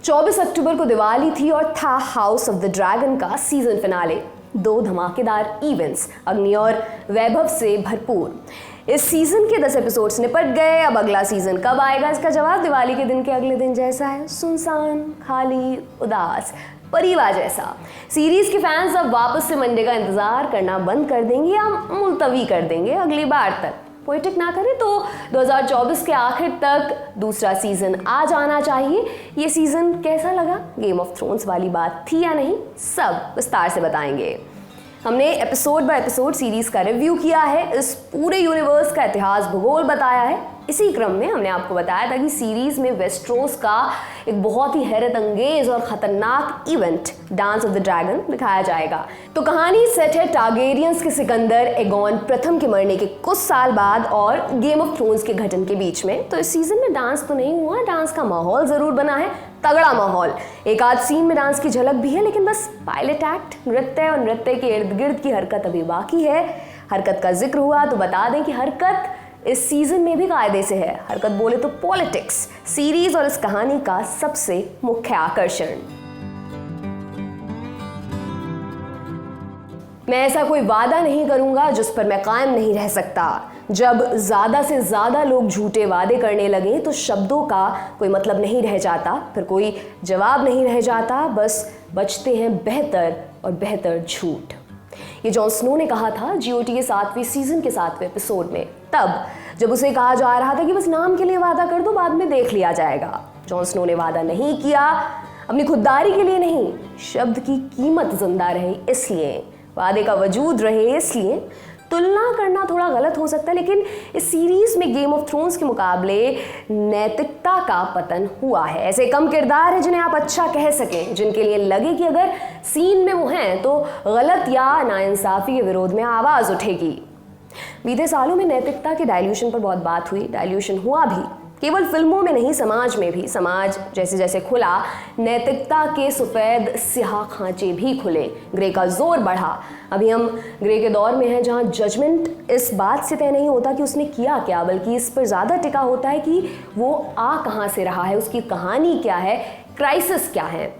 24 अक्टूबर को दिवाली थी और था हाउस ऑफ द ड्रैगन का सीजन फिनाले। 2 धमाकेदार इवेंट्स अग्नि और वैभव से भरपूर। इस सीजन के 10 एपिसोड्स निपट गए। अब अगला सीजन कब आएगा, इसका जवाब दिवाली के दिन के अगले दिन जैसा है, सुनसान, खाली, उदास, परिवार जैसा। सीरीज के फैंस अब वापस से मंडे का इंतजार करना बंद कर देंगे या मुलतवी कर देंगे अगली बार तक। पोएटिक ना करें तो 2024 के आखिर तक दूसरा सीजन आ जाना चाहिए। ये सीजन कैसा लगा, गेम ऑफ थ्रोन्स वाली बात थी या नहीं, सब विस्तार से बताएंगे। हमने एपिसोड बाय एपिसोड सीरीज का रिव्यू किया है, इस पूरे यूनिवर्स का इतिहास भूगोल बताया है। इसी क्रम में हमने आपको बताया था कि सीरीज में वेस्ट्रोस का एक बहुत ही हैरत अंगेज और खतरनाक event dance of the dragon दिखाया जाएगा। तो कहानी सेट है टारगेरियंस के सिकंदर एगोन प्रथम के मरने के कुछ साल बाद और गेम ऑफ थ्रोन्स के गठन के बीच में। तो इस सीजन में डांस तो नहीं हुआ, डांस का माहौल जरूर बना है, तगड़ा माहौल। एक आध सीन में डांस की झलक भी है, लेकिन बस पायलट एक्ट, नृत्य और नृत्य के इर्द गिर्द की हरकत अभी बाकी है। हरकत का जिक्र हुआ तो बता दें कि हरकत इस सीजन में भी कायदे से है। हरकत बोले तो पॉलिटिक्स, सीरीज और इस कहानी का सबसे मुख्य आकर्षण। मैं ऐसा कोई वादा नहीं करूंगा जिस पर मैं कायम नहीं रह सकता। जब ज्यादा से ज्यादा लोग झूठे वादे करने लगे तो शब्दों का कोई मतलब नहीं रह जाता, फिर कोई जवाब नहीं रह जाता, बस बचते हैं बेहतर और बेहतर झूठ। ये जॉन स्नो ने कहा था जीओटी के 7वें सीजन के 7वें एपिसोड में, तब जब उसे कहा जा रहा था कि बस नाम के लिए वादा कर दो, बाद में देख लिया जाएगा। जॉन स्नो ने वादा नहीं किया, अपनी खुददारी के लिए नहीं, शब्द की कीमत जिंदा रहे इसलिए, वादे का वजूद रहे इसलिए। तुलना करना थोड़ा गलत हो सकता है, लेकिन इस सीरीज में गेम ऑफ थ्रोन्स के मुकाबले नैतिकता का पतन हुआ है। ऐसे कम किरदार हैं जिन्हें आप अच्छा कह सकें, जिनके लिए लगे कि अगर सीन में वो हैं तो गलत या नाइंसाफी के विरोध में आवाज़ उठेगी। बीते सालों में नैतिकता के डाइल्यूशन पर बहुत बात हुई, डाइल्यूशन हुआ भी, केवल फिल्मों में नहीं, समाज में भी। समाज जैसे जैसे खुला, नैतिकता के सफ़ेद स्याह खांचे भी खुले, ग्रे का जोर बढ़ा। अभी हम ग्रे के दौर में हैं जहां जजमेंट इस बात से तय नहीं होता कि उसने किया क्या, बल्कि इस पर ज़्यादा टिका होता है कि वो आ कहां से रहा है, उसकी कहानी क्या है, क्राइसिस क्या है।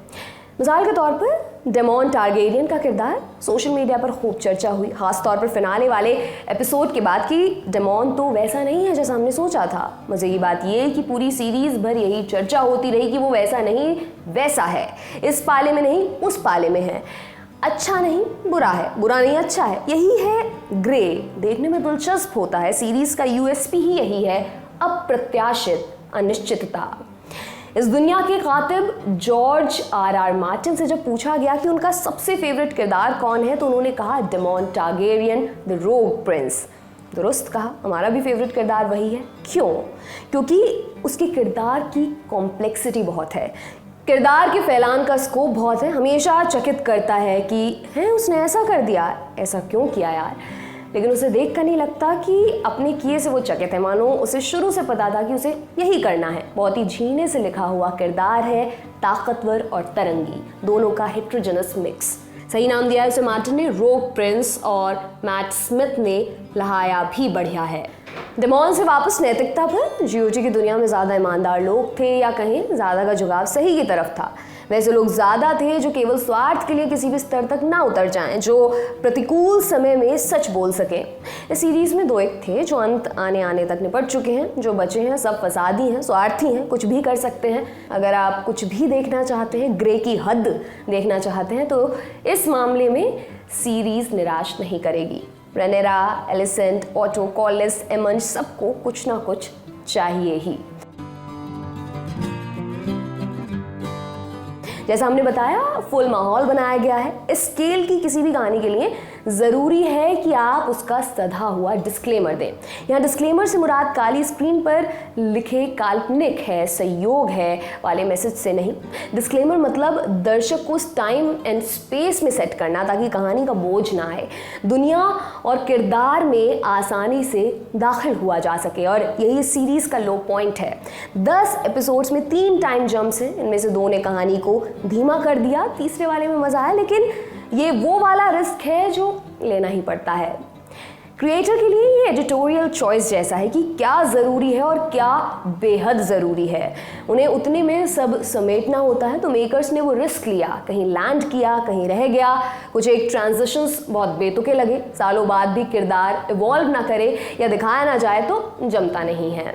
मिसाल के तौर पर डेमॉन टारगेरियन का किरदार सोशल मीडिया पर खूब चर्चा हुई, खास तौर पर फिनाले वाले एपिसोड के बाद कि डेमॉन तो वैसा नहीं है जैसा हमने सोचा था। मजे की बात यह कि पूरी सीरीज भर यही चर्चा होती रही कि वो वैसा नहीं वैसा है, इस पाले में नहीं उस पाले में है, अच्छा नहीं बुरा है, बुरा नहीं अच्छा है। यही है ग्रे, देखने में दिलचस्प होता है। सीरीज का यूएसपी ही यही है, अप्रत्याशित अनिश्चितता। इस दुनिया के कातिब जॉर्ज आर मार्टिन से जब पूछा गया कि उनका सबसे फेवरेट किरदार कौन है तो उन्होंने कहा डेमॉन टारगेरियन द रोग प्रिंस। दुरुस्त कहा, हमारा भी फेवरेट किरदार वही है। क्यों? क्योंकि उसके किरदार की कॉम्प्लेक्सिटी बहुत है, किरदार के फैलान का स्कोप बहुत है। हमेशा चकित करता है कि है उसने ऐसा कर दिया, ऐसा क्यों किया यार, लेकिन उसे देख कर नहीं लगता कि अपने किए से वो चकित है, मानो उसे शुरू से पता था कि उसे यही करना है। बहुत ही झीने से लिखा हुआ किरदार है, ताकतवर और तरंगी, दोनों का हेट्रोजेनस मिक्स। सही नाम दिया है उसे मार्टिन ने, रोग प्रिंस, और मैट स्मिथ ने लहाया भी बढ़िया है। डेमॉन से वापस नैतिकता पर। जीओटी की दुनिया में ज़्यादा ईमानदार लोग थे, या कहें ज़्यादा का झुकाव सही की तरफ था। वैसे लोग ज़्यादा थे जो केवल स्वार्थ के लिए किसी भी स्तर तक ना उतर जाएं, जो प्रतिकूल समय में सच बोल सकें। इस सीरीज़ में 2 एक थे जो अंत आने आने तक निपट चुके हैं, जो बचे हैं सब फसादी हैं, स्वार्थी हैं, कुछ भी कर सकते हैं। अगर आप कुछ भी देखना चाहते हैं, ग्रे की हद देखना चाहते हैं, तो इस मामले में सीरीज़ निराश नहीं करेगी। रेनेरा, एलिसेंट, ऑटो, कॉलिस, एमंज, सबको कुछ ना कुछ चाहिए ही। जैसा हमने बताया, फुल माहौल बनाया गया है। इस स्केल की किसी भी कहानी के लिए ज़रूरी है कि आप उसका सधा हुआ डिस्क्लेमर दें। यहाँ डिस्क्लेमर से मुराद काली स्क्रीन पर लिखे काल्पनिक है, संयोग है वाले मैसेज से नहीं। डिस्क्लेमर मतलब दर्शक को उस टाइम एंड स्पेस में सेट करना ताकि कहानी का बोझ ना आए, दुनिया और किरदार में आसानी से दाखिल हुआ जा सके। और यही सीरीज़ का लो पॉइंट है। 10 एपिसोड्स में 3 टाइम जंप्स हैं, इनमें से 2 ने कहानी को धीमा कर दिया, तीसरे वाले में मज़ा आया, लेकिन ये वो वाला रिस्क है जो लेना ही पड़ता है। क्रिएटर के लिए ये एडिटोरियल चॉइस जैसा है कि क्या ज़रूरी है और क्या बेहद ज़रूरी है। उन्हें उतने में सब समेटना होता है, तो मेकर्स ने वो रिस्क लिया, कहीं लैंड किया, कहीं रह गया। कुछ एक ट्रांजिशंस बहुत बेतुके लगे, सालों बाद भी किरदार इवॉल्व ना करे या दिखाया ना जाए तो जमता नहीं है।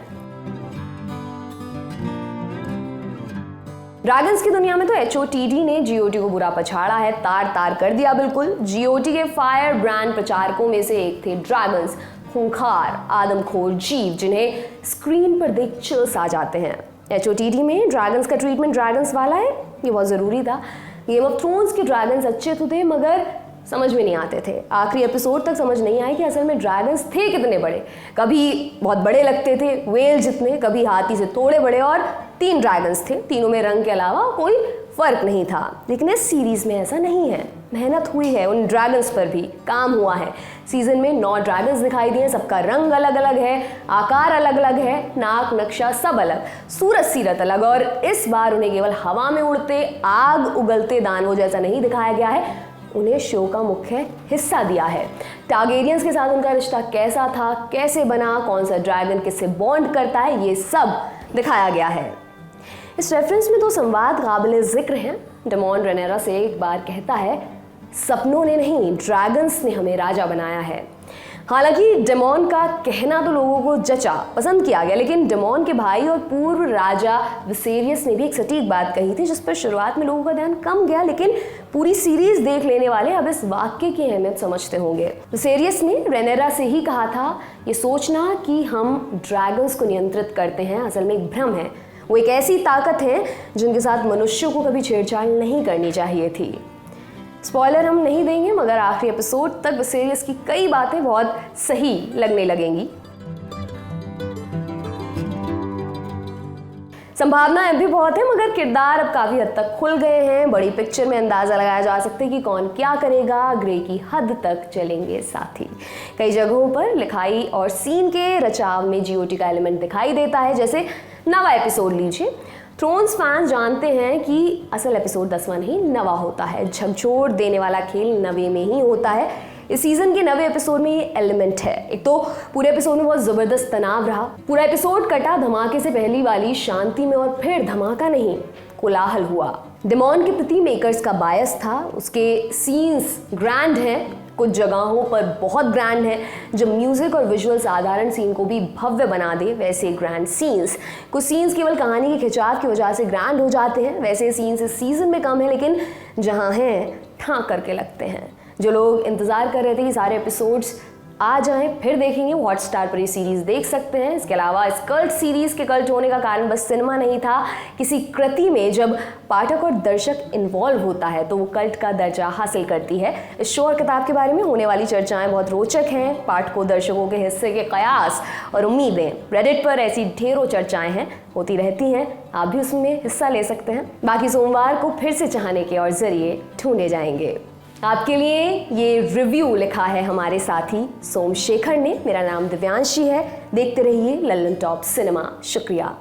ड्रैगन्स की दुनिया में तो HOTD ने GOT को बुरा पछाड़ा है, तार तार कर दिया बिल्कुल। GOT के फायर ब्रांड प्रचारकों में से एक थे ड्रैगन्स, खूंखार आदमखोर जीव जिन्हें स्क्रीन पर देख चिल्स आ जाते हैं। HOTD में ड्रैगन्स का ट्रीटमेंट ड्रैगन्स वाला है, ये बहुत ज़रूरी था। गेम ऑफ थ्रोन्स के ड्रैगन्स अच्छे तो थे मगर समझ में नहीं आते थे। आखिरी एपिसोड तक समझ नहीं आया कि असल में ड्रैगन्स थे कितने बड़े। कभी बहुत बड़े लगते थे, वेल जितने, कभी हाथी से थोड़े बड़े, और 3 ड्रैगन्स थे, तीनों में रंग के अलावा कोई फर्क नहीं था। लेकिन इस सीरीज में ऐसा नहीं है। मेहनत हुई है, उन ड्रैगन्स पर भी काम हुआ है। सीजन में 9 ड्रैगन्स दिखाई दिए, सबका रंग अलग अलग है, आकार अलग अलग है, नाक नक्शा सब अलग, सूरत सीरत अलग, और इस बार उन्हें केवल हवा में उड़ते आग उगलते दानवों जैसा नहीं दिखाया गया है, उन्हें शो का मुख्य हिस्सा दिया है। टारगेरियंस के साथ उनका रिश्ता कैसा था, कैसे बना, कौन सा ड्रैगन किससे बॉन्ड करता है, ये सब दिखाया गया है। इस रेफरेंस में 2 संवाद काबिल जिक्र हैं। डेमॉन रेनेरा से एक बार कहता है, सपनों ने नहीं ड्रैगन्स ने हमें राजा बनाया है। हालांकि डेमॉन का कहना तो लोगों को जचा, पसंद किया गया, लेकिन डेमॉन के भाई और पूर्व राजा विसेरियस ने भी एक सटीक बात कही थी जिस पर शुरुआत में लोगों का ध्यान कम गया, लेकिन पूरी सीरीज देख लेने वाले अब इस वाक्य की अहमियत समझते होंगे। विसेरियस ने रेनेरा से ही कहा था, ये सोचना कि हम ड्रैगन्स को नियंत्रित करते हैं असल में एक भ्रम है। वो एक ऐसी ताकत है जिनके साथ मनुष्यों को कभी छेड़छाड़ नहीं करनी चाहिए थी। स्पॉइलर हम नहीं देंगे, मगर आखिरी एपिसोड तक विसेरियस की कई बातें बहुत सही लगने लगेंगी। संभावना अब भी बहुत है, मगर किरदार अब काफी हद तक खुल गए हैं। बड़ी पिक्चर में अंदाजा लगाया जा सकता है कि कौन क्या करेगा। ग्रे की हद तक चलेंगे साथी। कई जगहों पर लिखाई और सीन के रचाव में GOT का एलिमेंट दिखाई देता है, जैसे 9वां एपिसोड लीजिए। थ्रोन्स फैंस जानते हैं कि असल एपिसोड 10वां नहीं 9वां होता है। झकझोर देने वाला खेल 9वें में ही होता है। इस सीजन के 9वें एपिसोड में ये एलिमेंट है। एक तो पूरे एपिसोड में बहुत ज़बरदस्त तनाव रहा। पूरा एपिसोड कटा धमाके से पहली वाली शांति में, और फिर धमाका नहीं, कोलाहल हुआ। डेमॉन के प्रति मेकर्स का बायस था। उसके सीन्स ग्रैंड हैं, कुछ जगहों पर बहुत ग्रैंड है। जब म्यूजिक और विजुअल साधारण सीन को भी भव्य बना दे, वैसे ग्रैंड सीन्स। कुछ सीन्स केवल कहानी के खिंचाव की वजह से ग्रैंड हो जाते हैं। वैसे सीन्स इस सीजन में कम है, लेकिन जहां हैं ठाक करके लगते हैं। जो लोग इंतजार कर रहे थे कि सारे एपिसोड्स आ जाएं फिर देखेंगे, हॉटस्टार पर ये सीरीज देख सकते हैं। इसके अलावा इस कल्ट सीरीज के कल्ट होने का कारण बस सिनेमा नहीं था। किसी कृति में जब पाठक और दर्शक इन्वॉल्व होता है तो वो कल्ट का दर्जा हासिल करती है। इस शो और किताब के बारे में होने वाली चर्चाएं बहुत रोचक हैं। पाठकों दर्शकों के हिस्से के कयास और उम्मीदें, रेडिट पर ऐसी ढेरों चर्चाएं हैं, होती रहती हैं। आप भी उसमें हिस्सा ले सकते हैं। बाकी सोमवार को फिर से चाहने के और जरिए ढूंढे जाएंगे। आपके लिए ये रिव्यू लिखा है हमारे साथी सोमशेखर ने। मेरा नाम दिव्यांशी है। देखते रहिए लल्लन टॉप सिनेमा। शुक्रिया।